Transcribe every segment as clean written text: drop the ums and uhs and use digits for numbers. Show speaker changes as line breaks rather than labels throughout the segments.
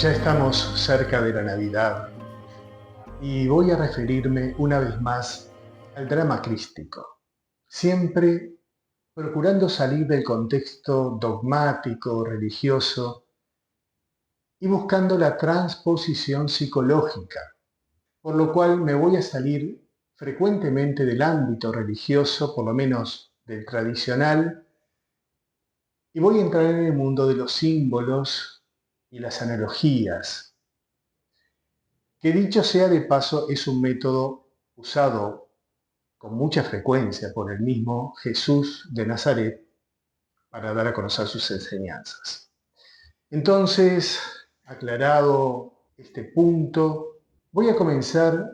Ya estamos cerca de la Navidad y voy a referirme una vez más al drama crístico, siempre procurando salir del contexto dogmático, religioso y buscando la transposición psicológica, por lo cual me voy a salir frecuentemente del ámbito religioso, por lo menos del tradicional, y voy a entrar en el mundo de los símbolos y las analogías, que dicho sea de paso es un método usado con mucha frecuencia por el mismo Jesús de Nazaret para dar a conocer sus enseñanzas. Entonces, aclarado este punto, voy a comenzar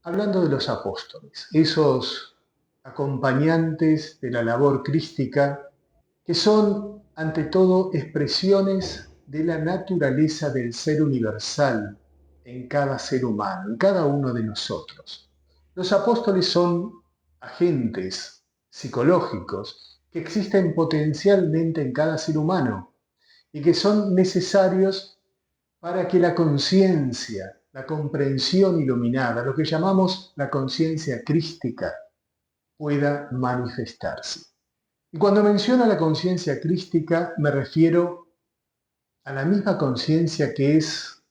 hablando de los apóstoles, esos acompañantes de la labor crística que son ante todo expresiones de la naturaleza del ser universal en cada ser humano, en cada uno de nosotros. Los apóstoles son agentes psicológicos que existen potencialmente en cada ser humano y que son necesarios para que la conciencia, la comprensión iluminada, lo que llamamos la conciencia crística, pueda manifestarse. Y cuando menciono la conciencia crística, me refiero a la misma conciencia que es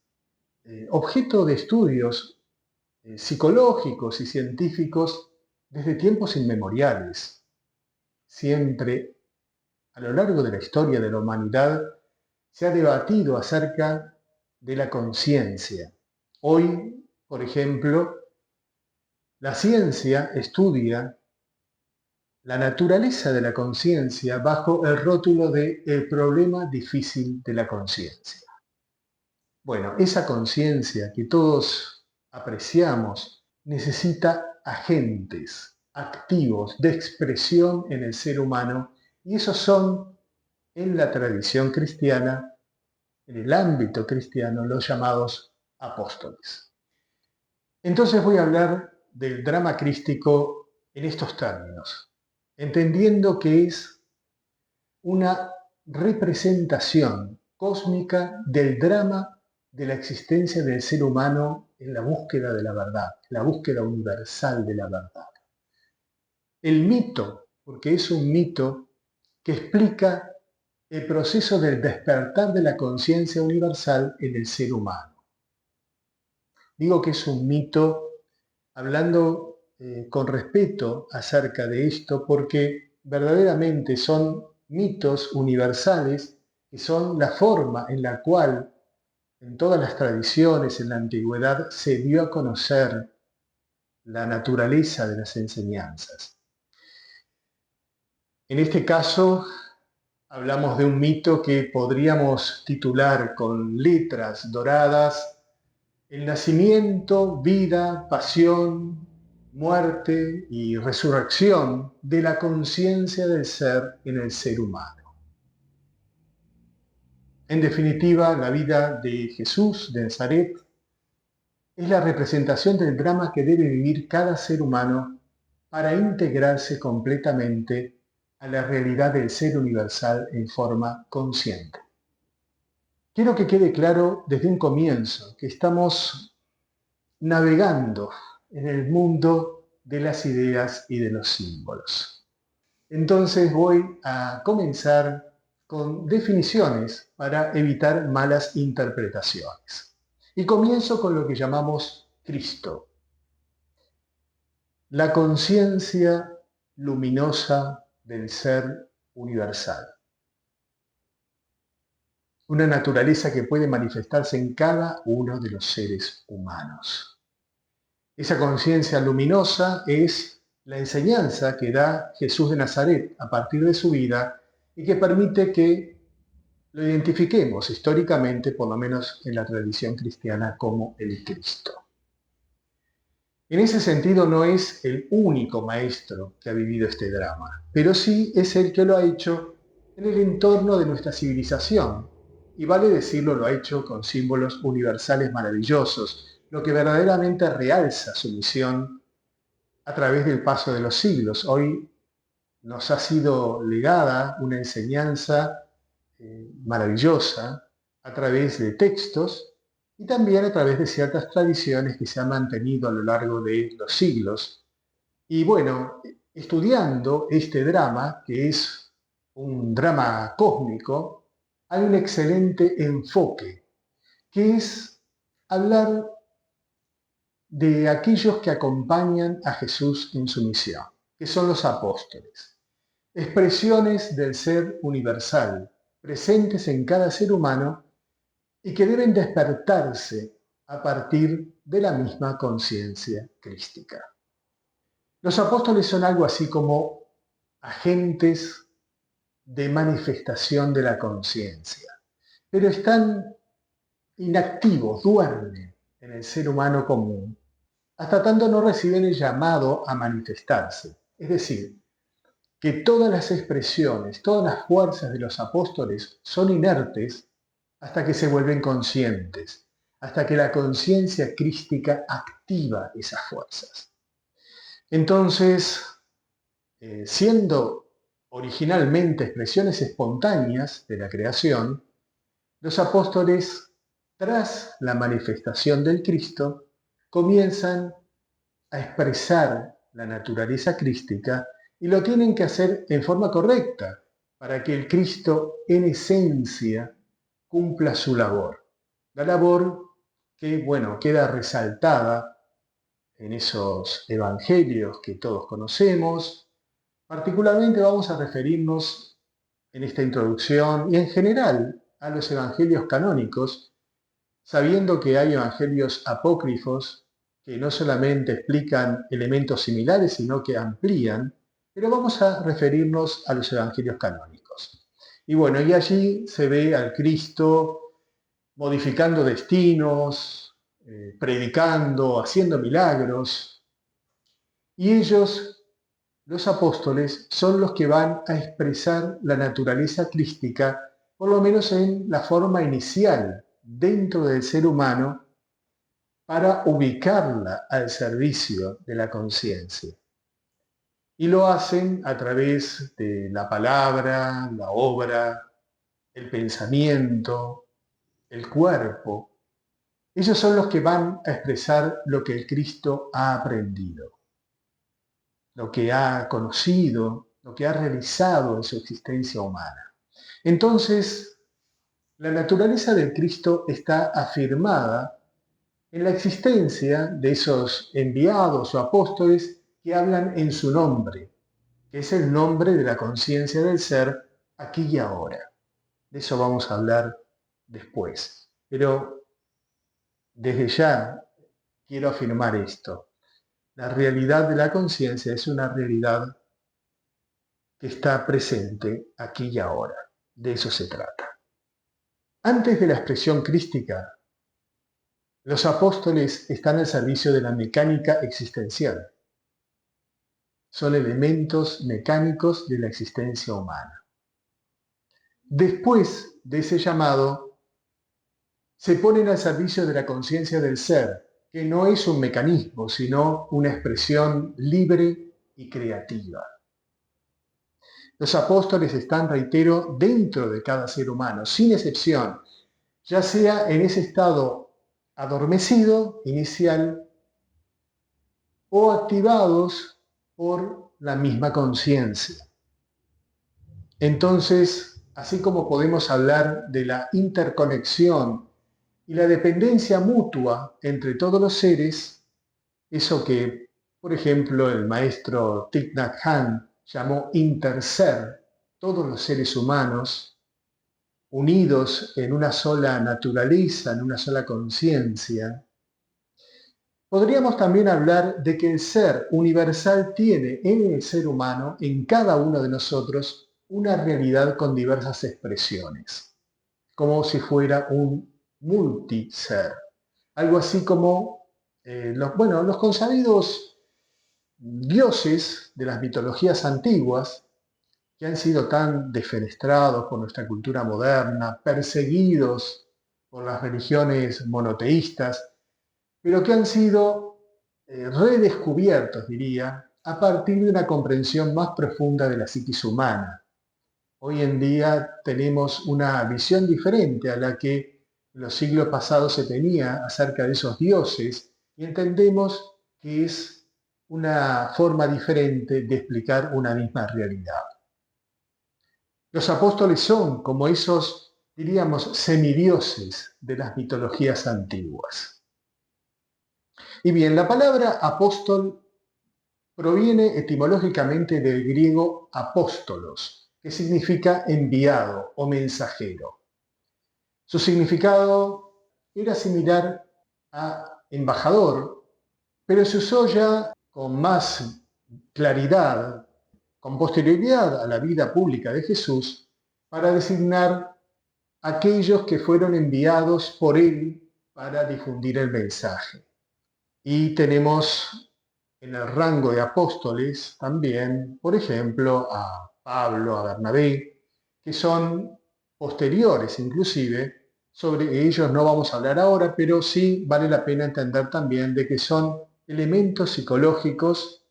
objeto de estudios psicológicos y científicos desde tiempos inmemoriales. Siempre, a lo largo de la historia de la humanidad, se ha debatido acerca de la conciencia. Hoy, por ejemplo, la ciencia estudia la naturaleza de la conciencia bajo el rótulo de el problema difícil de la conciencia. Bueno, esa conciencia que todos apreciamos necesita agentes activos de expresión en el ser humano, y esos son, en la tradición cristiana, en el ámbito cristiano, los llamados apóstoles. Entonces voy a hablar del drama crístico en estos términos, entendiendo que es una representación cósmica del drama de la existencia del ser humano en la búsqueda de la verdad, la búsqueda universal de la verdad. El mito, porque es un mito que explica el proceso del despertar de la conciencia universal en el ser humano. Digo que es un mito hablando con respeto acerca de esto, porque verdaderamente son mitos universales que son la forma en la cual en todas las tradiciones en la antigüedad se dio a conocer la naturaleza de las enseñanzas. En este caso hablamos de un mito que podríamos titular con letras doradas: el nacimiento, vida, pasión, muerte y resurrección de la conciencia del ser en el ser humano. En definitiva, la vida de Jesús de Nazaret es la representación del drama que debe vivir cada ser humano para integrarse completamente a la realidad del ser universal en forma consciente. Quiero que quede claro desde un comienzo que estamos navegando en el mundo de las ideas y de los símbolos. Entonces voy a comenzar con definiciones para evitar malas interpretaciones. Y comienzo con lo que llamamos Cristo, la conciencia luminosa del ser universal. Una naturaleza que puede manifestarse en cada uno de los seres humanos. Esa conciencia luminosa es la enseñanza que da Jesús de Nazaret a partir de su vida y que permite que lo identifiquemos históricamente, por lo menos en la tradición cristiana, como el Cristo. En ese sentido no es el único maestro que ha vivido este drama, pero sí es el que lo ha hecho en el entorno de nuestra civilización, y vale decirlo, lo ha hecho con símbolos universales maravillosos, lo que verdaderamente realza su misión a través del paso de los siglos. Hoy nos ha sido legada una enseñanza maravillosa a través de textos y también a través de ciertas tradiciones que se han mantenido a lo largo de los siglos. Y bueno, estudiando este drama, que es un drama cósmico, hay un excelente enfoque, que es hablar de aquellos que acompañan a Jesús en su misión, que son los apóstoles, expresiones del ser universal, presentes en cada ser humano y que deben despertarse a partir de la misma conciencia crística. Los apóstoles son algo así como agentes de manifestación de la conciencia, pero están inactivos, duermen en el ser humano común, hasta tanto no reciben el llamado a manifestarse. Es decir, que todas las expresiones, todas las fuerzas de los apóstoles son inertes hasta que se vuelven conscientes, hasta que la conciencia crística activa esas fuerzas. Entonces, siendo originalmente expresiones espontáneas de la creación, los apóstoles, tras la manifestación del Cristo, comienzan a expresar la naturaleza crística y lo tienen que hacer en forma correcta para que el Cristo en esencia cumpla su labor. La labor que, bueno, queda resaltada en esos evangelios que todos conocemos. Particularmente vamos a referirnos en esta introducción y en general a los evangelios canónicos, sabiendo que hay evangelios apócrifos que no solamente explican elementos similares, sino que amplían, pero vamos a referirnos a los evangelios canónicos. Y bueno, y allí se ve al Cristo modificando destinos, predicando, haciendo milagros, y ellos, los apóstoles, son los que van a expresar la naturaleza crística, por lo menos en la forma inicial, dentro del ser humano, para ubicarla al servicio de la conciencia. Y lo hacen a través de la palabra, la obra, el pensamiento, el cuerpo. Ellos son los que van a expresar lo que el Cristo ha aprendido, lo que ha conocido, lo que ha realizado en su existencia humana. Entonces, la naturaleza del Cristo está afirmada en la existencia de esos enviados o apóstoles que hablan en su nombre, que es el nombre de la conciencia del ser aquí y ahora. De eso vamos a hablar después. Pero desde ya quiero afirmar esto. La realidad de la conciencia es una realidad que está presente aquí y ahora. De eso se trata. Antes de la expresión crística, los apóstoles están al servicio de la mecánica existencial. Son elementos mecánicos de la existencia humana. Después de ese llamado, se ponen al servicio de la conciencia del ser, que no es un mecanismo, sino una expresión libre y creativa. Los apóstoles están, reitero, dentro de cada ser humano, sin excepción, ya sea en ese estado adormecido, inicial, o activados por la misma conciencia. Entonces, así como podemos hablar de la interconexión y la dependencia mutua entre todos los seres, eso que, por ejemplo, el maestro Thich Nhat Hanh llamó interser, todos los seres humanos unidos en una sola naturaleza, en una sola conciencia. Podríamos también hablar de que el ser universal tiene en el ser humano, en cada uno de nosotros, una realidad con diversas expresiones, como si fuera un multiser. Algo así como los consabidos dioses de las mitologías antiguas, que han sido tan defenestrados por nuestra cultura moderna, perseguidos por las religiones monoteístas, pero que han sido redescubiertos, diría, a partir de una comprensión más profunda de la psiquis humana. Hoy en día tenemos una visión diferente a la que en los siglos pasados se tenía acerca de esos dioses y entendemos que es una forma diferente de explicar una misma realidad. Los apóstoles son como esos, diríamos, semidioses de las mitologías antiguas. Y bien, la palabra apóstol proviene etimológicamente del griego apóstolos, que significa enviado o mensajero. Su significado era similar a embajador, pero se usó ya con más claridad, con posterioridad a la vida pública de Jesús, para designar a aquellos que fueron enviados por él para difundir el mensaje. Y tenemos en el rango de apóstoles también, por ejemplo, a Pablo, a Bernabé, que son posteriores inclusive. Sobre ellos no vamos a hablar ahora, pero sí vale la pena entender también de que son elementos psicológicos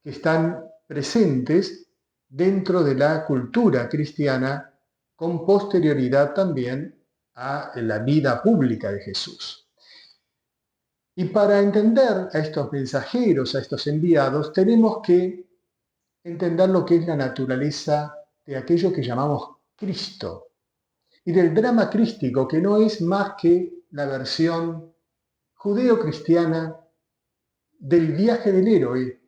que están presentes dentro de la cultura cristiana con posterioridad también a la vida pública de Jesús. Y para entender a estos mensajeros, a estos enviados, tenemos que entender lo que es la naturaleza de aquello que llamamos Cristo y del drama crístico, que no es más que la versión judeo-cristiana del viaje del héroe,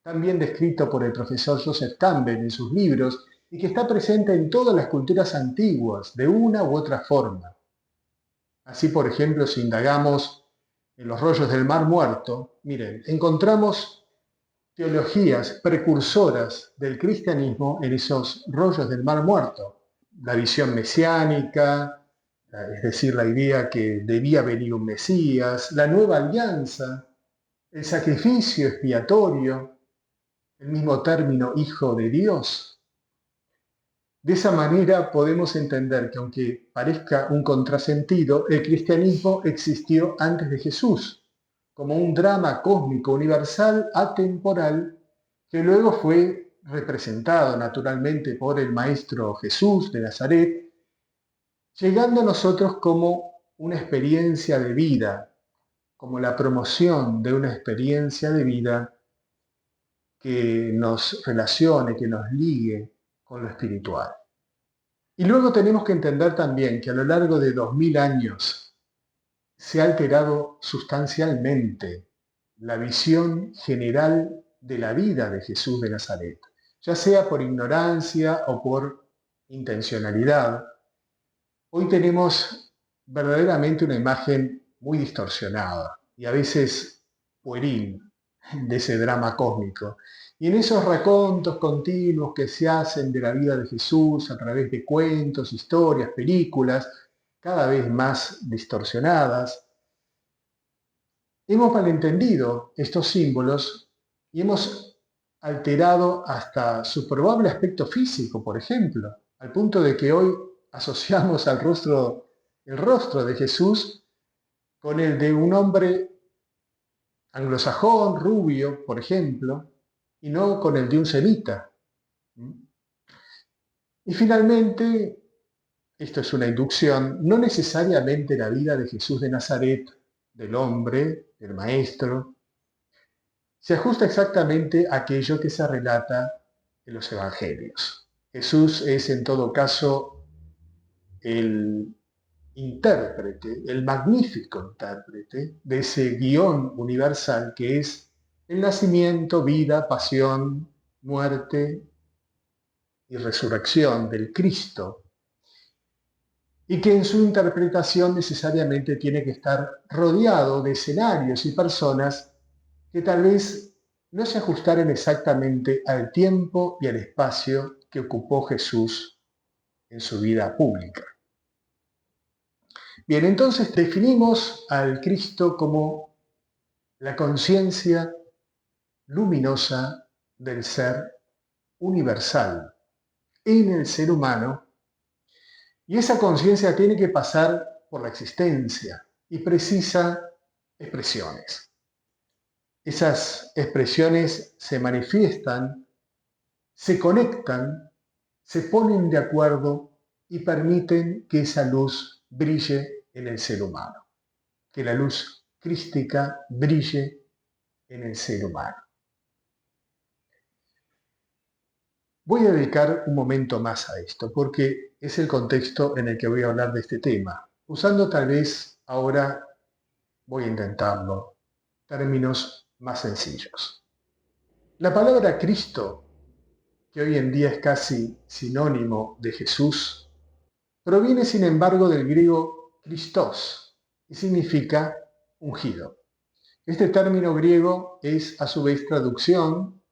también descrito por el profesor Joseph Campbell en sus libros y que está presente en todas las culturas antiguas de una u otra forma. Así, por ejemplo, si indagamos en los rollos del Mar Muerto, miren, encontramos teologías precursoras del cristianismo en esos rollos del Mar Muerto. La visión mesiánica, es decir, la idea que debía venir un Mesías, la nueva alianza, el sacrificio expiatorio, el mismo término hijo de Dios. De esa manera podemos entender que aunque parezca un contrasentido, el cristianismo existió antes de Jesús, como un drama cósmico universal atemporal que luego fue representado naturalmente por el Maestro Jesús de Nazaret, llegando a nosotros como una experiencia de vida, como la promoción de una experiencia de vida que nos relacione, que nos ligue con lo espiritual. Y luego tenemos que entender también que a lo largo de 2000 años se ha alterado sustancialmente la visión general de la vida de Jesús de Nazaret, ya sea por ignorancia o por intencionalidad. Hoy tenemos verdaderamente una imagen muy distorsionada y a veces pueril de ese drama cósmico. Y en esos racontos continuos que se hacen de la vida de Jesús a través de cuentos, historias, películas, cada vez más distorsionadas, hemos malentendido estos símbolos y hemos alterado hasta su probable aspecto físico, por ejemplo, al punto de que hoy asociamos el rostro de Jesús con el de un hombre anglosajón, rubio, por ejemplo, y no con el de un semita. Y finalmente, esto es una inducción, no necesariamente la vida de Jesús de Nazaret, del hombre, del maestro, se ajusta exactamente a aquello que se relata en los evangelios. Jesús es en todo caso el intérprete, el magnífico intérprete de ese guión universal que es el nacimiento, vida, pasión, muerte y resurrección del Cristo, y que en su interpretación necesariamente tiene que estar rodeado de escenarios y personas que tal vez no se ajustaran exactamente al tiempo y al espacio que ocupó Jesús en su vida pública. Bien, entonces definimos al Cristo como la conciencia luminosa del ser universal en el ser humano, y esa conciencia tiene que pasar por la existencia y precisa expresiones. Esas expresiones se manifiestan, se conectan, se ponen de acuerdo y permiten que esa luz brille en el ser humano, que la luz crística brille en el ser humano. Voy a dedicar un momento más a esto, porque es el contexto en el que voy a hablar de este tema, usando tal vez ahora, voy a intentarlo, términos más sencillos. La palabra Cristo, que hoy en día es casi sinónimo de Jesús, proviene sin embargo del griego Christos y significa ungido. Este término griego es a su vez traducción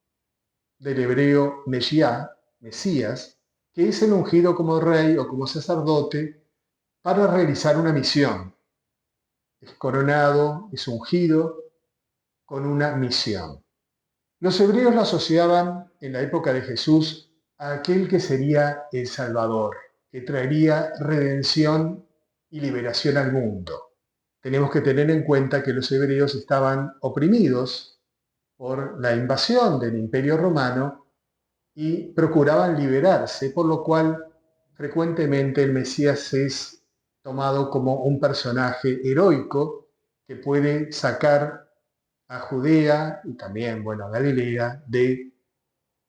del hebreo Mesías, Mesías, que es el ungido como rey o como sacerdote para realizar una misión. Es coronado, es ungido con una misión. Los hebreos lo asociaban en la época de Jesús a aquel que sería el Salvador, que traería redención y liberación al mundo. Tenemos que tener en cuenta que los hebreos estaban oprimidos por la invasión del Imperio Romano y procuraban liberarse, por lo cual frecuentemente el Mesías es tomado como un personaje heroico que puede sacar a Judea y también, a Galilea de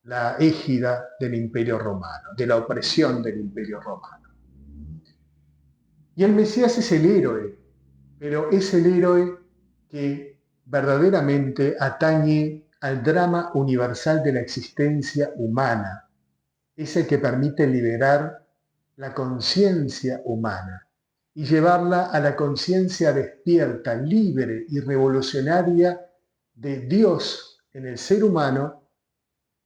la égida del Imperio Romano, de la opresión del Imperio Romano. Y el Mesías es el héroe, pero es el héroe que verdaderamente atañe al drama universal de la existencia humana. Es el que permite liberar la conciencia humana y llevarla a la conciencia despierta, libre y revolucionaria de Dios en el ser humano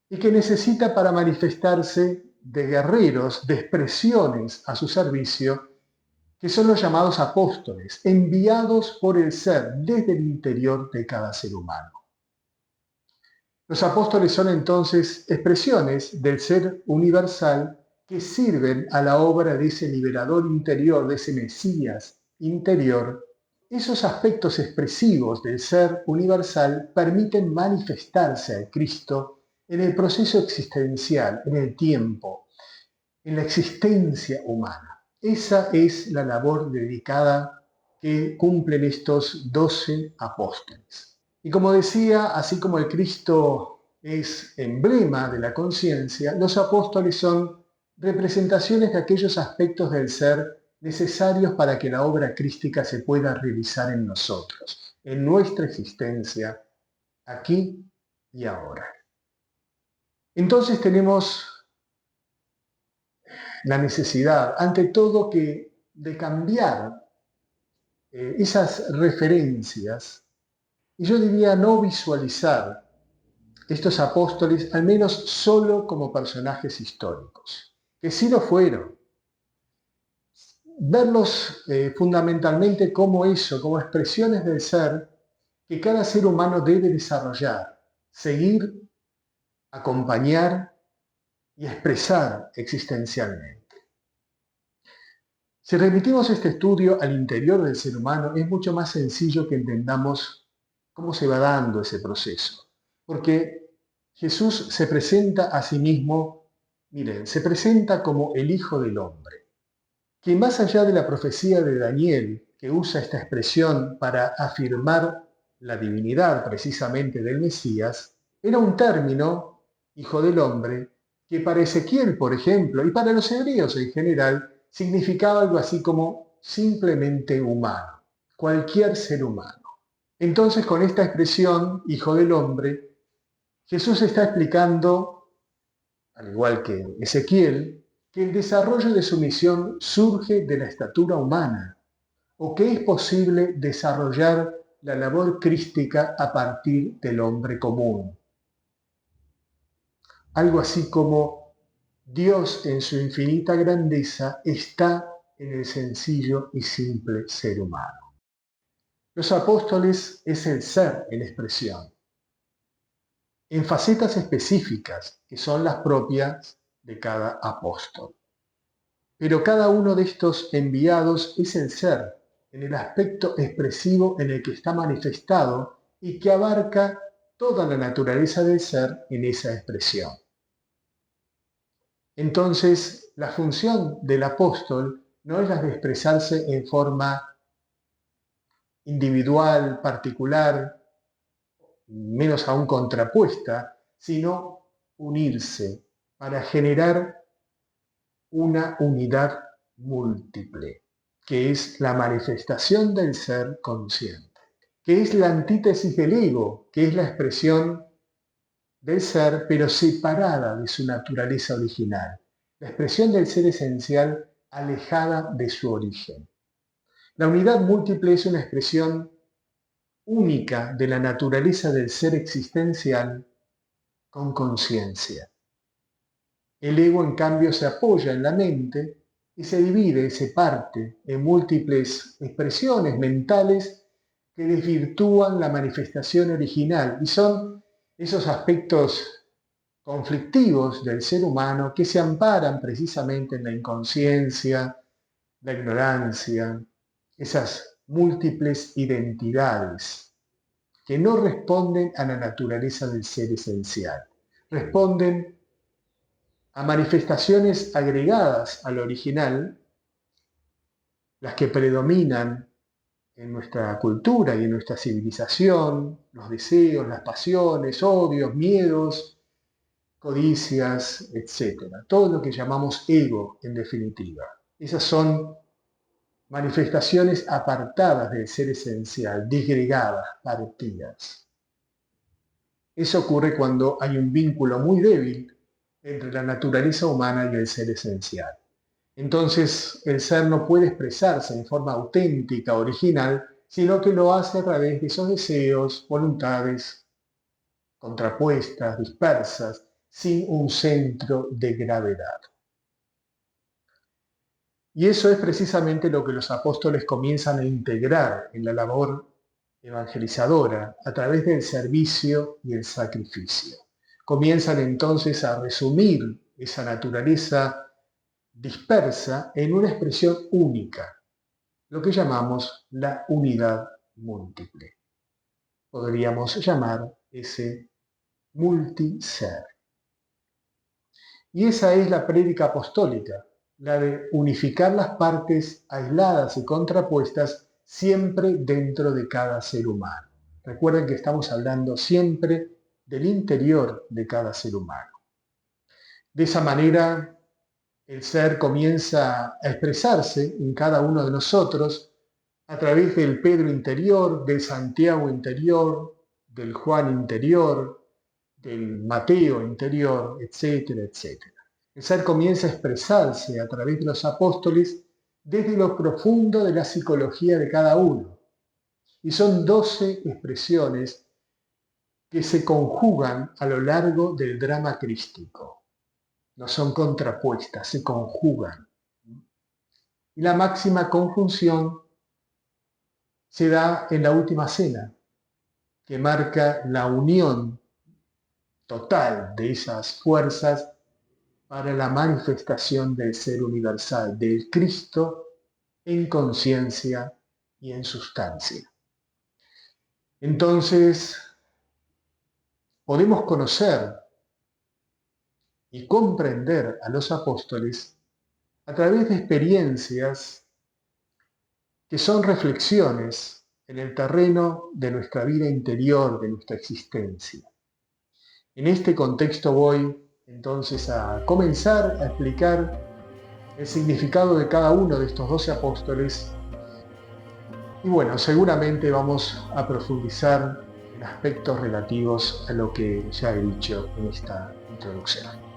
y que necesita para manifestarse de guerreros, de expresiones a su servicio, que son los llamados apóstoles, enviados por el ser desde el interior de cada ser humano. Los apóstoles son entonces expresiones del ser universal que sirven a la obra de ese liberador interior, de ese Mesías interior. Esos aspectos expresivos del ser universal permiten manifestarse al Cristo en el proceso existencial, en el tiempo, en la existencia humana. Esa es la labor dedicada que cumplen estos 12 apóstoles. Y como decía, así como el Cristo es emblema de la conciencia, los apóstoles son representaciones de aquellos aspectos del ser necesarios para que la obra crística se pueda realizar en nosotros, en nuestra existencia, aquí y ahora. Entonces tenemos la necesidad, ante todo, de cambiar esas referencias, y yo diría no visualizar estos apóstoles al menos solo como personajes históricos, que sí lo fueron. Verlos fundamentalmente como eso, como expresiones del ser que cada ser humano debe desarrollar, seguir, acompañar y expresar existencialmente. Si remitimos este estudio al interior del ser humano, es mucho más sencillo que entendamos cómo se va dando ese proceso. Porque Jesús se presenta a sí mismo, miren, se presenta como el Hijo del Hombre, que más allá de la profecía de Daniel, que usa esta expresión para afirmar la divinidad precisamente del Mesías, era un término, Hijo del Hombre, que para Ezequiel, por ejemplo, y para los hebreos en general, significaba algo así como simplemente humano, cualquier ser humano. Entonces, con esta expresión, Hijo del Hombre, Jesús está explicando, al igual que Ezequiel, que el desarrollo de su misión surge de la estatura humana, o que es posible desarrollar la labor crística a partir del hombre común. Algo así como Dios en su infinita grandeza está en el sencillo y simple ser humano. Los apóstoles es el ser en expresión, en facetas específicas que son las propias de cada apóstol. Pero cada uno de estos enviados es el ser en el aspecto expresivo en el que está manifestado y que abarca toda la naturaleza del ser en esa expresión. Entonces, la función del apóstol no es la de expresarse en forma individual, particular, menos aún contrapuesta, sino unirse para generar una unidad múltiple, que es la manifestación del ser consciente, que es la antítesis del ego, que es la expresión del ser, pero separada de su naturaleza original, la expresión del ser esencial alejada de su origen. La unidad múltiple es una expresión única de la naturaleza del ser existencial con conciencia. El ego, en cambio, se apoya en la mente y se divide, se parte en múltiples expresiones mentales que desvirtúan la manifestación original, y son esos aspectos conflictivos del ser humano que se amparan precisamente en la inconsciencia, la ignorancia, esas múltiples identidades que no responden a la naturaleza del ser esencial, responden a manifestaciones agregadas al original, las que predominan en nuestra cultura y en nuestra civilización, los deseos, las pasiones, odios, miedos, codicias, etc. Todo lo que llamamos ego, en definitiva. Esas son manifestaciones apartadas del ser esencial, disgregadas, partidas. Eso ocurre cuando hay un vínculo muy débil entre la naturaleza humana y el ser esencial. Entonces, el ser no puede expresarse en forma auténtica, original, sino que lo hace a través de esos deseos, voluntades contrapuestas, dispersas, sin un centro de gravedad. Y eso es precisamente lo que los apóstoles comienzan a integrar en la labor evangelizadora a través del servicio y el sacrificio. Comienzan entonces a resumir esa naturaleza dispersa en una expresión única, lo que llamamos la unidad múltiple. Podríamos llamar ese multiser. Y esa es la prédica apostólica, la de unificar las partes aisladas y contrapuestas siempre dentro de cada ser humano. Recuerden que estamos hablando siempre del interior de cada ser humano. De esa manera, el ser comienza a expresarse en cada uno de nosotros a través del Pedro interior, del Santiago interior, del Juan interior, del Mateo interior, etcétera, etcétera. El ser comienza a expresarse a través de los apóstoles desde lo profundo de la psicología de cada uno. Y son 12 expresiones que se conjugan a lo largo del drama crístico. No son contrapuestas, se conjugan. Y la máxima conjunción se da en la última cena, que marca la unión total de esas fuerzas para la manifestación del ser universal, del Cristo en conciencia y en sustancia. Entonces, podemos conocer y comprender a los apóstoles a través de experiencias que son reflexiones en el terreno de nuestra vida interior, de nuestra existencia. En este contexto voy entonces a comenzar a explicar el significado de cada uno de estos 12 apóstoles y bueno, seguramente vamos a profundizar en aspectos relativos a lo que ya he dicho en esta introducción.